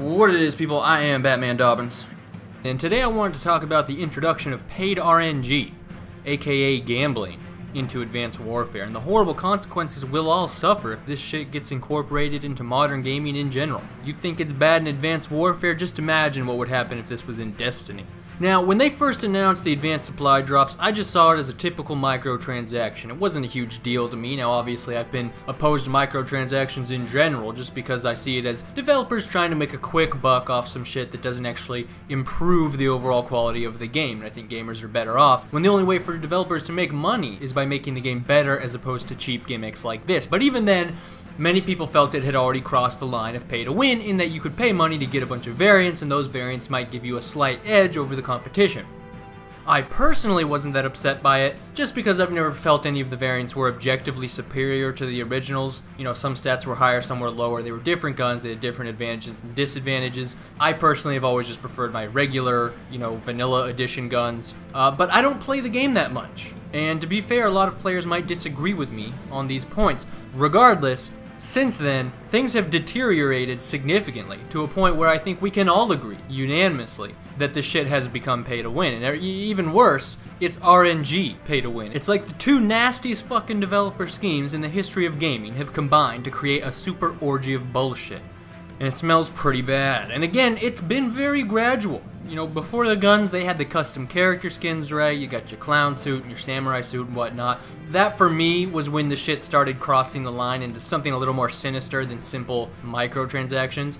What it is, people, I am Batman Dobbins, and today I wanted to talk about the introduction of paid RNG, aka gambling, into Advanced Warfare, and the horrible consequences we'll all suffer if this shit gets incorporated into modern gaming in general. You think it's bad in Advanced Warfare? Just imagine what would happen if this was in Destiny. Now, when they first announced the advanced supply drops, I just saw it as a typical microtransaction. It wasn't a huge deal to me. Now, obviously, I've been opposed to microtransactions in general, just because I see it as developers trying to make a quick buck off some shit that doesn't actually improve the overall quality of the game. And I think gamers are better off when the only way for developers to make money is by making the game better as opposed to cheap gimmicks like this. But even then, many people felt it had already crossed the line of pay to win, in that you could pay money to get a bunch of variants, and those variants might give you a slight edge over the competition. I personally wasn't that upset by it, just because I've never felt any of the variants were objectively superior to the originals. You know, some stats were higher, some were lower. They were different guns, they had different advantages and disadvantages. I personally have always just preferred my regular, vanilla edition guns, but I don't play the game that much. And to be fair, a lot of players might disagree with me on these points. Regardless, since then, things have deteriorated significantly, to a point where I think we can all agree, unanimously, that this shit has become pay to win. And even worse, it's RNG pay to win. It's like the two nastiest fucking developer schemes in the history of gaming have combined to create a super orgy of bullshit. And it smells pretty bad. And again, it's been very gradual. You know, before the guns, they had the custom character skins, right? You got your clown suit and your samurai suit and whatnot. That, for me, was when the shit started crossing the line into something a little more sinister than simple microtransactions.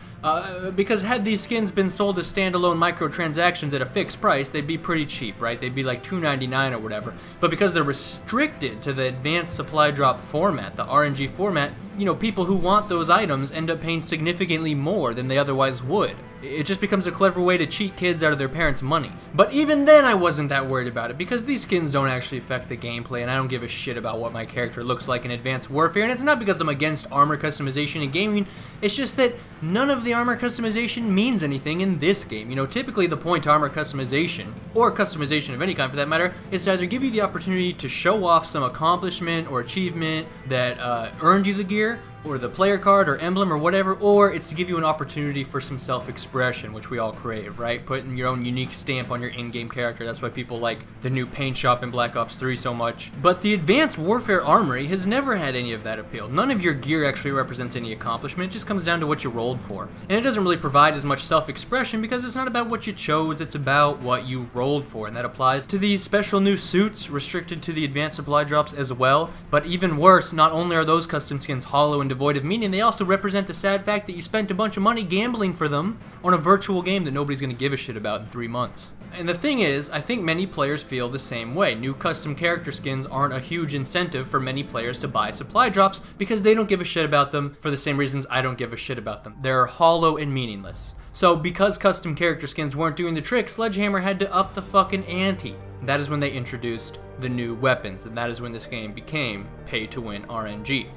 Because had these skins been sold as standalone microtransactions at a fixed price, they'd be pretty cheap, right? They'd be like $2.99 or whatever. But because they're restricted to the advanced supply drop format, the RNG format, people who want those items end up paying significantly more than they otherwise would. It just becomes a clever way to cheat kids out of their parents' money. But even then, I wasn't that worried about it, because these skins don't actually affect the gameplay, and I don't give a shit about what my character looks like in Advanced Warfare. And it's not because I'm against armor customization in gaming, it's just that none of the armor customization means anything in this game. Typically the point to armor customization, or customization of any kind for that matter, is to either give you the opportunity to show off some accomplishment or achievement that earned you the gear, or the player card or emblem or whatever, or it's to give you an opportunity for some self-expression, which we all crave, right? Putting your own unique stamp on your in-game character. That's why people like the new paint shop in Black Ops 3 so much. But the Advanced Warfare Armory has never had any of that appeal. None of your gear actually represents any accomplishment. It just comes down to what you rolled for. And it doesn't really provide as much self-expression because it's not about what you chose, it's about what you rolled for. And that applies to these special new suits restricted to the advanced supply drops as well. But even worse, not only are those custom skins hollow and devoid of meaning, they also represent the sad fact that you spent a bunch of money gambling for them on a virtual game that nobody's going to give a shit about in 3 months. And the thing is, I think many players feel the same way. New custom character skins aren't a huge incentive for many players to buy supply drops because they don't give a shit about them for the same reasons I don't give a shit about them. They're hollow and meaningless. So because custom character skins weren't doing the trick, Sledgehammer had to up the fucking ante. That is when they introduced the new weapons, and that is when this game became pay-to-win RNG.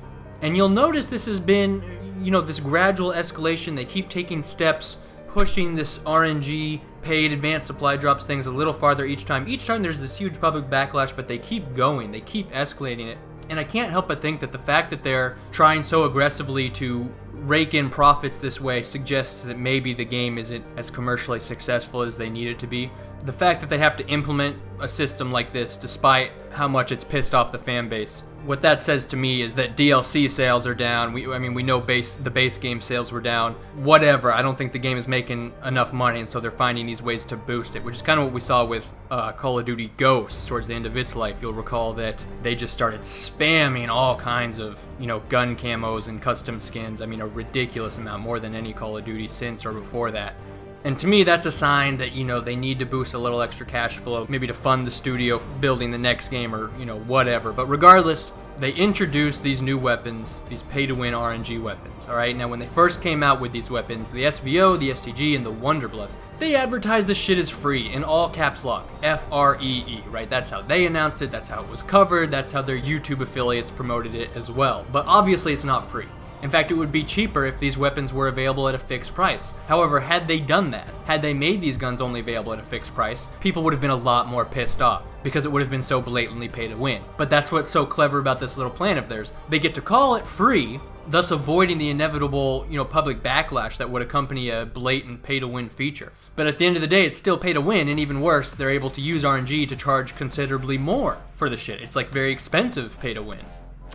And you'll notice this has been, this gradual escalation. They keep taking steps, pushing this RNG paid advanced supply drops things a little farther each time. Each time there's this huge public backlash, but they keep going. They keep escalating it. And I can't help but think that the fact that they're trying so aggressively to rake in profits this way suggests that maybe the game isn't as commercially successful as they need it to be. The fact that they have to implement a system like this despite how much it's pissed off the fan base, what that says to me is that DLC sales are down. We know the base game sales were down. Whatever, I don't think the game is making enough money, and so they're finding these ways to boost it, which is kind of what we saw with Call of Duty Ghosts towards the end of its life. You'll recall that they just started spamming all kinds of, gun camos and custom skins. A ridiculous amount, more than any Call of Duty since or before that. And to me, that's a sign that, they need to boost a little extra cash flow, maybe to fund the studio building the next game or, whatever. But regardless, they introduced these new weapons, these pay-to-win RNG weapons, alright? Now, when they first came out with these weapons, the SVO, the STG, and the Wonderblast, they advertised this shit as free, in all caps lock, F-R-E-E, right? That's how they announced it, that's how it was covered, that's how their YouTube affiliates promoted it as well. But obviously, it's not free. In fact, it would be cheaper if these weapons were available at a fixed price. However, had they done that, had they made these guns only available at a fixed price, people would have been a lot more pissed off, because it would have been so blatantly pay to win. But that's what's so clever about this little plan of theirs. They get to call it free, thus avoiding the inevitable, public backlash that would accompany a blatant pay-to-win feature. But at the end of the day, it's still pay-to-win, and even worse, they're able to use RNG to charge considerably more for the shit. It's like very expensive pay-to-win.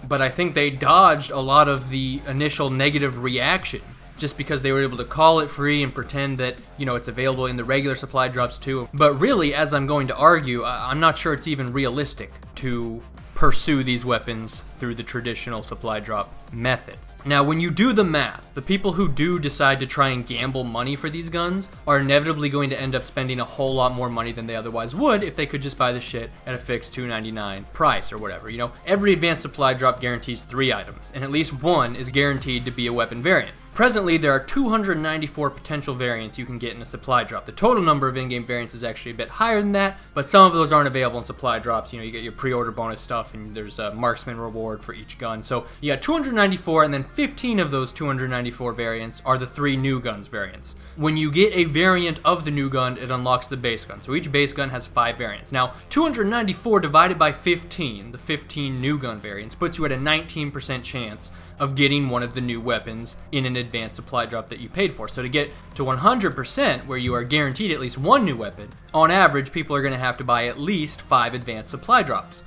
But I think they dodged a lot of the initial negative reaction just because they were able to call it free and pretend that, it's available in the regular supply drops too. But really, as I'm going to argue, I'm not sure it's even realistic to pursue these weapons through the traditional supply drop method. Now, when you do the math, the people who do decide to try and gamble money for these guns are inevitably going to end up spending a whole lot more money than they otherwise would if they could just buy the shit at a fixed $2.99 price or whatever. Every advanced supply drop guarantees 3 items, and at least one is guaranteed to be a weapon variant. Presently, there are 294 potential variants you can get in a supply drop. The total number of in-game variants is actually a bit higher than that, but some of those aren't available in supply drops. You get your pre-order bonus stuff, and there's a marksman reward for each gun. So you got 294, and then 15 of those 294 variants are the 3 new guns variants. When you get a variant of the new gun, it unlocks the base gun. So each base gun has 5 variants. Now, 294 divided by 15, the 15 new gun variants, puts you at a 19% chance of getting one of the new weapons in an advanced supply drop that you paid for. So to get to 100%, where you are guaranteed at least one new weapon, on average, people are going to have to buy at least 5 advanced supply drops.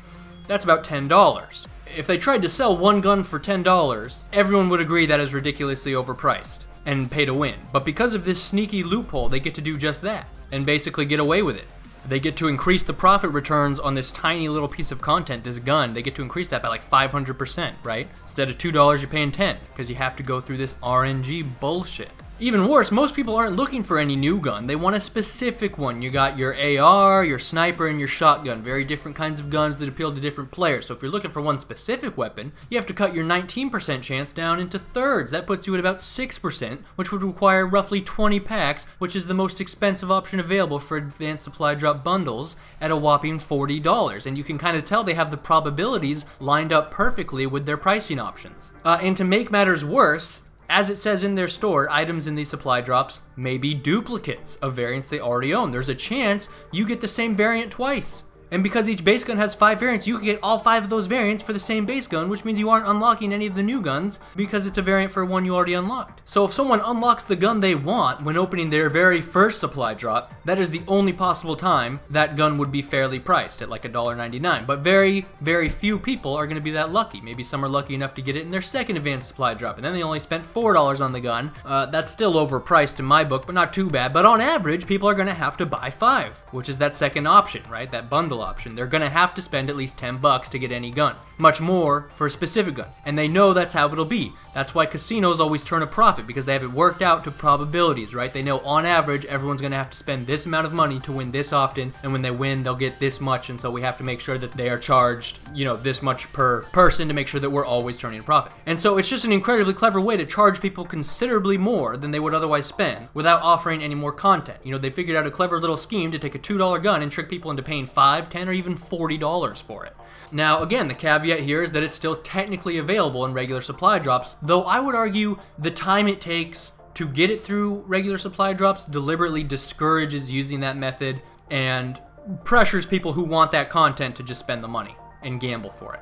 That's about $10. If they tried to sell one gun for $10, everyone would agree that is ridiculously overpriced and pay to win. But because of this sneaky loophole, they get to do just that and basically get away with it. They get to increase the profit returns on this tiny little piece of content, this gun. They get to increase that by like 500%, right? Instead of $2, you're paying $10 because you have to go through this RNG bullshit. Even worse, most people aren't looking for any new gun. They want a specific one. You got your AR, your sniper, and your shotgun. Very different kinds of guns that appeal to different players. So if you're looking for one specific weapon, you have to cut your 19% chance down into thirds. That puts you at about 6%, which would require roughly 20 packs, which is the most expensive option available for advanced supply drop bundles at a whopping $40. And you can kind of tell they have the probabilities lined up perfectly with their pricing options. And to make matters worse, as it says in their store, items in these supply drops may be duplicates of variants they already own. There's a chance you get the same variant twice. And because each base gun has 5 variants, you can get all 5 of those variants for the same base gun, which means you aren't unlocking any of the new guns because it's a variant for one you already unlocked. So if someone unlocks the gun they want when opening their very first supply drop, that is the only possible time that gun would be fairly priced at like $1.99. But very, very few people are going to be that lucky. Maybe some are lucky enough to get it in their second advanced supply drop, and then they only spent $4 on the gun. That's still overpriced in my book, but not too bad. But on average, people are going to have to buy 5, which is that second option, right? That bundle option. They're gonna have to spend at least $10 to get any gun. Much more for a specific gun. And they know that's how it'll be. That's why casinos always turn a profit, because they have it worked out to probabilities, right? They know on average everyone's gonna have to spend this amount of money to win this often, and when they win they'll get this much, and so we have to make sure that they are charged, this much per person to make sure that we're always turning a profit. And so it's just an incredibly clever way to charge people considerably more than they would otherwise spend without offering any more content. They figured out a clever little scheme to take a $2 gun and trick people into paying $5, $10, or even $40 for it. Now, again, the caveat here is that it's still technically available in regular supply drops, though I would argue the time it takes to get it through regular supply drops deliberately discourages using that method and pressures people who want that content to just spend the money and gamble for it.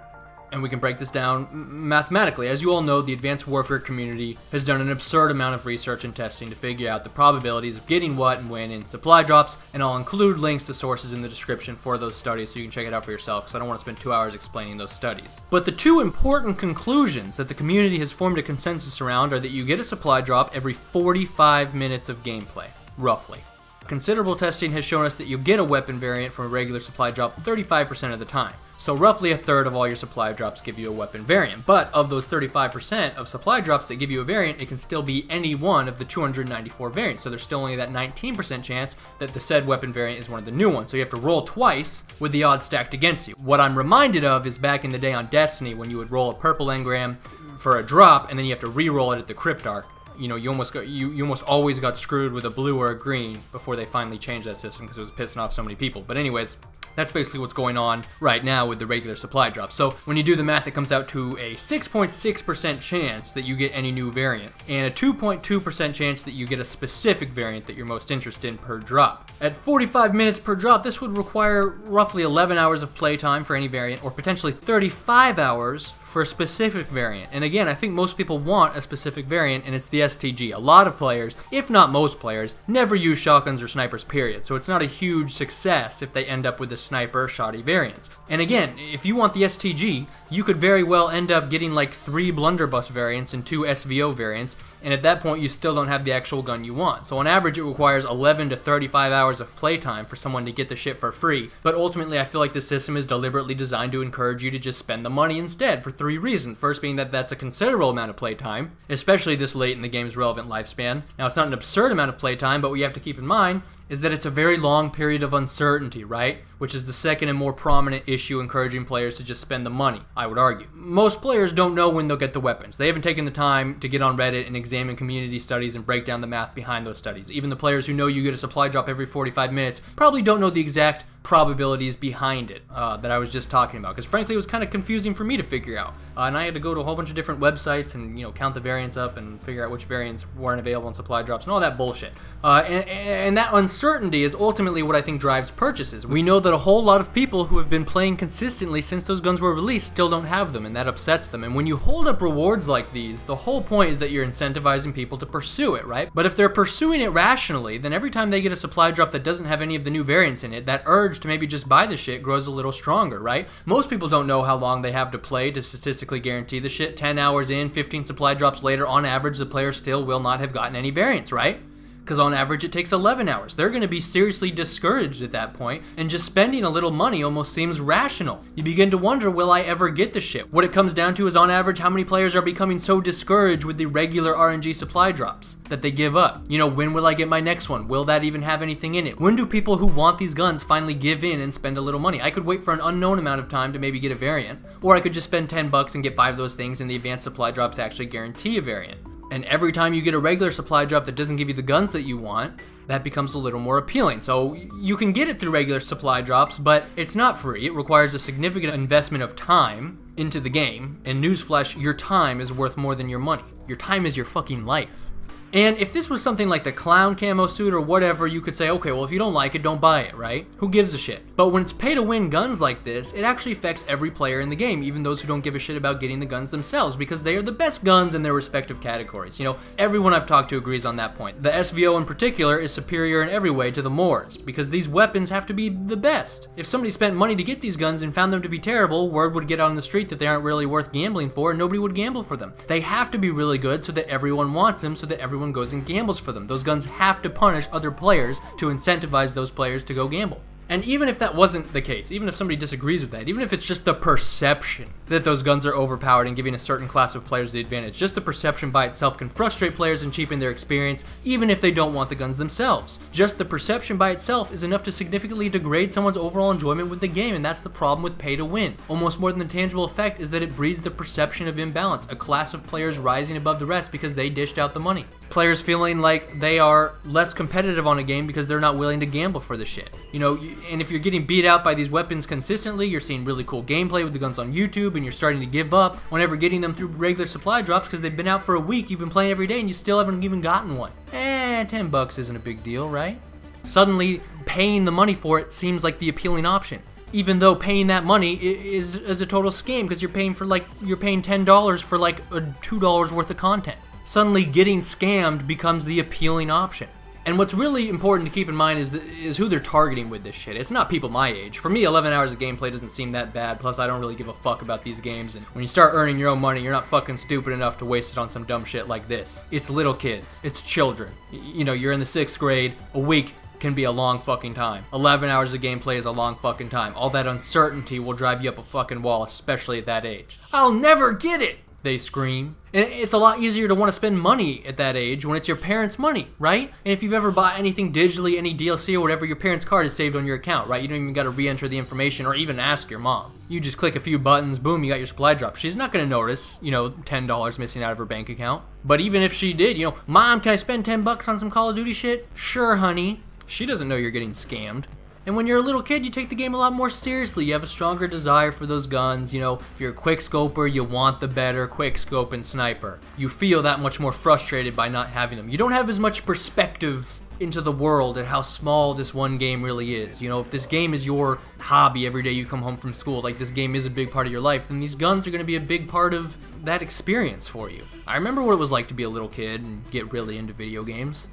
And we can break this down mathematically. As you all know, the advanced warfare community has done an absurd amount of research and testing to figure out the probabilities of getting what and when in supply drops, and I'll include links to sources in the description for those studies so you can check it out for yourself, because I don't want to spend 2 hours explaining those studies. But the 2 important conclusions that the community has formed a consensus around are that you get a supply drop every 45 minutes of gameplay, roughly. Considerable testing has shown us that you get a weapon variant from a regular supply drop 35% of the time. So roughly a third of all your supply drops give you a weapon variant. But of those 35% of supply drops that give you a variant, it can still be any one of the 294 variants. So there's still only that 19% chance that the said weapon variant is one of the new ones. So you have to roll twice with the odds stacked against you. What I'm reminded of is back in the day on Destiny when you would roll a purple engram for a drop and then you have to re-roll it at the Crypt Arc. You almost always got screwed with a blue or a green before they finally changed that system because it was pissing off so many people. But anyways, that's basically what's going on right now with the regular supply drop. So when you do the math, it comes out to a 6.6% chance that you get any new variant and a 2.2% chance that you get a specific variant that you're most interested in per drop. At 45 minutes per drop, this would require roughly 11 hours of playtime for any variant, or potentially 35 hours for a specific variant. And again, I think most people want a specific variant, and it's the STG. A lot of players, if not most players, never use shotguns or snipers, period. So it's not a huge success if they end up with the sniper shoddy variants. And again, if you want the STG, you could very well end up getting like 3 blunderbuss variants and 2 SVO variants, and at that point you still don't have the actual gun you want. So on average it requires 11 to 35 hours of playtime for someone to get the shit for free, but ultimately I feel like the system is deliberately designed to encourage you to just spend the money instead for 3 reasons. First being that that's a considerable amount of playtime, especially this late in the game's relevant lifespan. Now it's not an absurd amount of playtime, but what you have to keep in mind is that it's a very long period of uncertainty, right? Which is the second and more prominent issue encouraging players to just spend the money, I would argue. Most players don't know when they'll get the weapons. They haven't taken the time to get on Reddit and examine community studies and break down the math behind those studies. Even the players who know you get a supply drop every 45 minutes probably don't know the exact probabilities behind it that I was just talking about, because frankly it was kind of confusing for me to figure out, and I had to go to a whole bunch of different websites and count the variants up and figure out which variants weren't available in supply drops and all that bullshit, and that uncertainty is ultimately what I think drives purchases. We know that a whole lot of people who have been playing consistently since those guns were released still don't have them, and that upsets them. And when you hold up rewards like these, the whole point is that you're incentivizing people to pursue it, right? But if they're pursuing it rationally, then every time they get a supply drop that doesn't have any of the new variants in it, that urge to maybe just buy the shit grows a little stronger, right? Most people don't know how long they have to play to statistically guarantee the shit. 10 hours in, 15 supply drops later, on average the player still will not have gotten any variants, right? Because on average it takes 11 hours. They're going to be seriously discouraged at that point, and just spending a little money almost seems rational. You begin to wonder, will I ever get the shit? What it comes down to is, on average, how many players are becoming so discouraged with the regular RNG supply drops that they give up? When will I get my next one? Will that even have anything in it? When do people who want these guns finally give in and spend a little money? I could wait for an unknown amount of time to maybe get a variant, or I could just spend 10 bucks and get 5 of those things, and the advanced supply drops actually guarantee a variant. And every time you get a regular supply drop that doesn't give you the guns that you want, that becomes a little more appealing. So you can get it through regular supply drops, but it's not free. It requires a significant investment of time into the game, and newsflash, your time is worth more than your money. Your time is your fucking life. And if this was something like the clown camo suit or whatever, you could say, okay, well, if you don't like it, don't buy it, right? Who gives a shit? But when it's pay-to-win guns like this, it actually affects every player in the game, even those who don't give a shit about getting the guns themselves, because they are the best guns in their respective categories. Everyone I've talked to agrees on that point. The SVO in particular is superior in every way to the Moors, because these weapons have to be the best. If somebody spent money to get these guns and found them to be terrible, word would get out on the street that they aren't really worth gambling for, and nobody would gamble for them. They have to be really good so that everyone wants them, so that everyone goes and gambles for them. Those guns have to punish other players to incentivize those players to go gamble. And even if that wasn't the case, even if somebody disagrees with that, even if it's just the perception that those guns are overpowered and giving a certain class of players the advantage, just the perception by itself can frustrate players and cheapen their experience, even if they don't want the guns themselves. Just the perception by itself is enough to significantly degrade someone's overall enjoyment with the game, and that's the problem with pay to win. Almost more than the tangible effect is that it breeds the perception of imbalance, a class of players rising above the rest because they dished out the money. Players feeling like they are less competitive on a game because they're not willing to gamble for the shit. And if you're getting beat out by these weapons consistently, you're seeing really cool gameplay with the guns on YouTube, and you're starting to give up whenever getting them through regular supply drops because they've been out for a week, you've been playing every day, and you still haven't even gotten one. 10 bucks isn't a big deal, right? Suddenly, paying the money for it seems like the appealing option. Even though paying that money is a total scam, because you're paying $10 for like $2 worth of content. Suddenly getting scammed becomes the appealing option. And what's really important to keep in mind is who they're targeting with this shit. It's not people my age. For me, 11 hours of gameplay doesn't seem that bad, plus I don't really give a fuck about these games, and when you start earning your own money, you're not fucking stupid enough to waste it on some dumb shit like this. It's little kids. It's children. You're in the 6th grade. A week can be a long fucking time. 11 hours of gameplay is a long fucking time. All that uncertainty will drive you up a fucking wall, especially at that age. I'll never get it, they scream. And it's a lot easier to want to spend money at that age when it's your parents' money, right? And if you've ever bought anything digitally, any DLC or whatever, your parents' card is saved on your account, right? You don't even got to re-enter the information or even ask your mom. You just click a few buttons, boom, you got your supply drop. She's not going to notice, $10 missing out of her bank account. But even if she did, Mom, can I spend 10 bucks on some Call of Duty shit? Sure, honey. She doesn't know you're getting scammed. And when you're a little kid, you take the game a lot more seriously. You have a stronger desire for those guns. If you're a quick scoper, you want the better quick scope and sniper. You feel that much more frustrated by not having them. You don't have as much perspective into the world and how small this one game really is. You know, if this game is your hobby every day you come home from school, like this game is a big part of your life, then these guns are going to be a big part of that experience for you. I remember what it was like to be a little kid and get really into video games.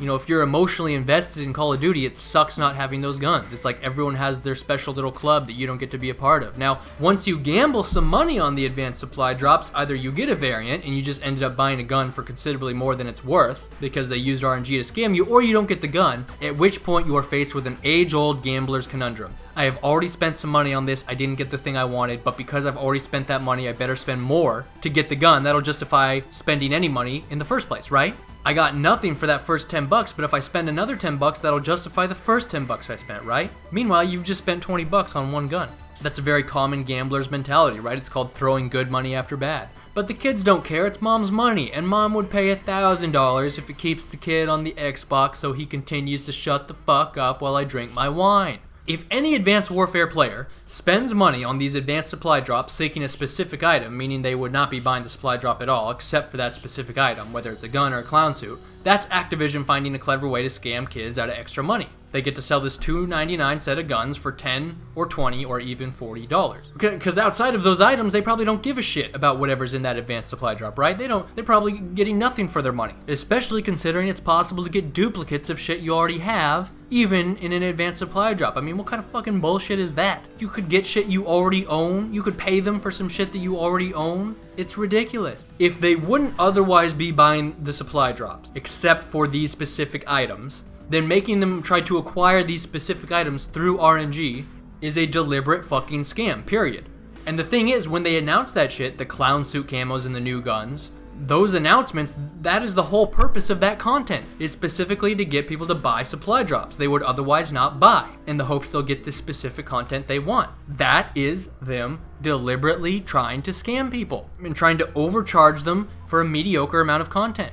You know, if you're emotionally invested in Call of Duty, it sucks not having those guns. It's like everyone has their special little club that you don't get to be a part of. Now, once you gamble some money on the advanced supply drops, either you get a variant and you just ended up buying a gun for considerably more than it's worth because they used RNG to scam you, or you don't get the gun, at which point you are faced with an age-old gambler's conundrum. I have already spent some money on this, I didn't get the thing I wanted, but because I've already spent that money, I better spend more to get the gun. That'll justify spending any money in the first place, right? I got nothing for that first 10 bucks, but if I spend another 10 bucks, that'll justify the first 10 bucks I spent, right? Meanwhile, you've just spent 20 bucks on one gun. That's a very common gambler's mentality, right? It's called throwing good money after bad. But the kids don't care, it's mom's money, and mom would pay $1,000 if it keeps the kid on the Xbox so he continues to shut the fuck up while I drink my wine. If any Advanced Warfare player spends money on these advanced supply drops seeking a specific item, meaning they would not be buying the supply drop at all except for that specific item, whether it's a gun or a clown suit, that's Activision finding a clever way to scam kids out of extra money. They get to sell this $2.99 set of guns for $10 or $20 or even $40. Because outside of those items, they probably don't give a shit about whatever's in that advanced supply drop, right? They're probably getting nothing for their money, especially considering it's possible to get duplicates of shit you already have, even in an advanced supply drop. I mean, what kind of fucking bullshit is that? You could get shit you already own, you could pay them for some shit that you already own. It's ridiculous. If they wouldn't otherwise be buying the supply drops, except for these specific items, then making them try to acquire these specific items through RNG is a deliberate fucking scam, period. And the thing is, when they announce that shit, the clown suit camos and the new guns, those announcements, that is the whole purpose of that content, is specifically to get people to buy supply drops they would otherwise not buy, in the hopes they'll get the specific content they want. That is them deliberately trying to scam people and trying to overcharge them for a mediocre amount of content.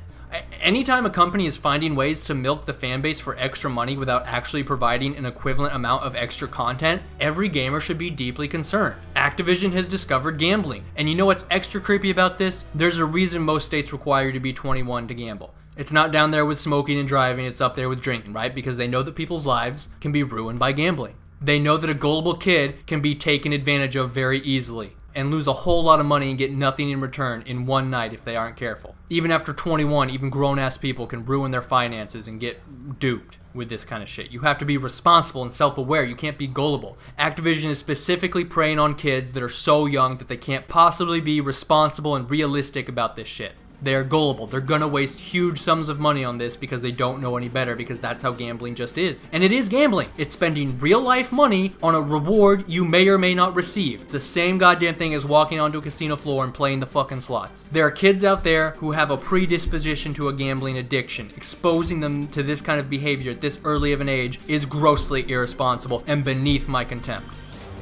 Anytime a company is finding ways to milk the fan base for extra money without actually providing an equivalent amount of extra content, every gamer should be deeply concerned. Activision has discovered gambling, and you know what's extra creepy about this? There's a reason most states require you to be 21 to gamble. It's not down there with smoking and driving, it's up there with drinking, right? Because they know that people's lives can be ruined by gambling. They know that a gullible kid can be taken advantage of very easily and lose a whole lot of money and get nothing in return in one night if they aren't careful. Even after 21, even grown-ass people can ruin their finances and get duped with this kind of shit. You have to be responsible and self-aware. You can't be gullible. Activision is specifically preying on kids that are so young that they can't possibly be responsible and realistic about this shit. They're gullible. They're gonna waste huge sums of money on this because they don't know any better, because that's how gambling just is. And it is gambling. It's spending real life money on a reward you may or may not receive. It's the same goddamn thing as walking onto a casino floor and playing the fucking slots. There are kids out there who have a predisposition to a gambling addiction. Exposing them to this kind of behavior at this early of an age is grossly irresponsible and beneath my contempt.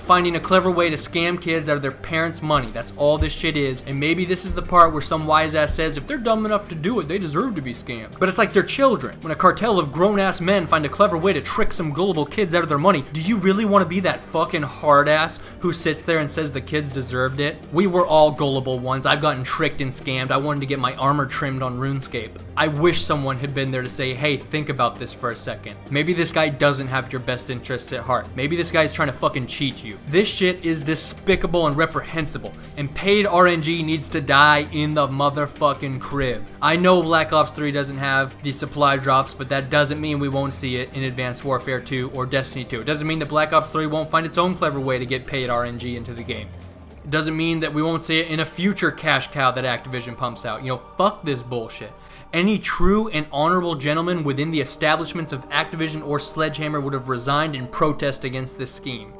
Finding a clever way to scam kids out of their parents' money. That's all this shit is. And maybe this is the part where some wise ass says if they're dumb enough to do it, they deserve to be scammed. But it's like they're children. When a cartel of grown-ass men find a clever way to trick some gullible kids out of their money, do you really want to be that fucking hard ass who sits there and says the kids deserved it? We were all gullible ones. I've gotten tricked and scammed. I wanted to get my armor trimmed on RuneScape. I wish someone had been there to say, hey, think about this for a second. Maybe this guy doesn't have your best interests at heart. Maybe this guy's trying to fucking cheat you. This shit is despicable and reprehensible, and paid RNG needs to die in the motherfucking crib. I know Black Ops 3 doesn't have the supply drops, but that doesn't mean we won't see it in Advanced Warfare 2 or Destiny 2. It doesn't mean that Black Ops 3 won't find its own clever way to get paid RNG into the game. It doesn't mean that we won't see it in a future cash cow that Activision pumps out. You know, fuck this bullshit. Any true and honorable gentleman within the establishments of Activision or Sledgehammer would have resigned in protest against this scheme.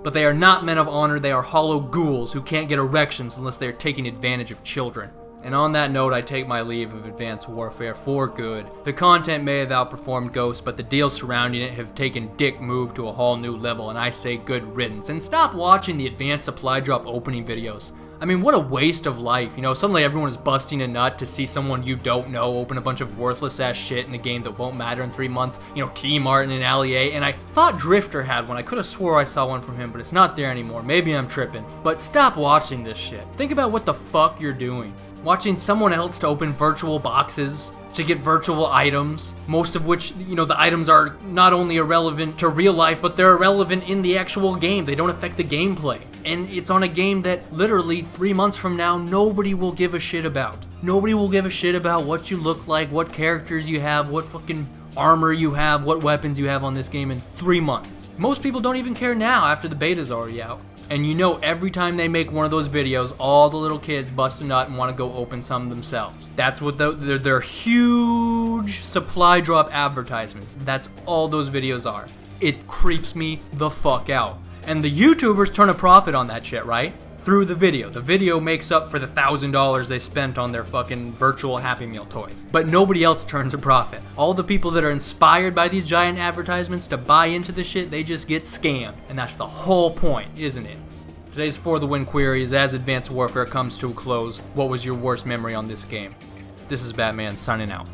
But they are not men of honor, they are hollow ghouls who can't get erections unless they are taking advantage of children. And on that note, I take my leave of Advanced Warfare for good. The content may have outperformed Ghost, but the deals surrounding it have taken Dick Move to a whole new level, and I say good riddance. And stop watching the Advanced Supply Drop opening videos. I mean, what a waste of life, you know, suddenly everyone is busting a nut to see someone you don't know open a bunch of worthless ass shit in a game that won't matter in 3 months, you know, T Martin and Ali A, and I thought Drifter had one. I could have swore I saw one from him, but it's not there anymore. Maybe I'm tripping. But stop watching this shit. Think about what the fuck you're doing. Watching someone else to open virtual boxes to get virtual items, most of which, you know, the items are not only irrelevant to real life, but they're irrelevant in the actual game. They don't affect the gameplay. And it's on a game that literally 3 months from now, nobody will give a shit about. Nobody will give a shit about what you look like, what characters you have, what fucking armor you have, what weapons you have on this game in 3 months. Most people don't even care now after the beta's already out. And you know, every time they make one of those videos, all the little kids bust a nut and want to go open some themselves. That's what they're huge supply drop advertisements. That's all those videos are. It creeps me the fuck out. And the YouTubers turn a profit on that shit, right? Through the video. The video makes up for the $1,000 they spent on their fucking virtual Happy Meal toys. But nobody else turns a profit. All the people that are inspired by these giant advertisements to buy into the shit, they just get scammed. And that's the whole point, isn't it? Today's For the Win query is, as Advanced Warfare comes to a close, what was your worst memory on this game? This is Batman signing out.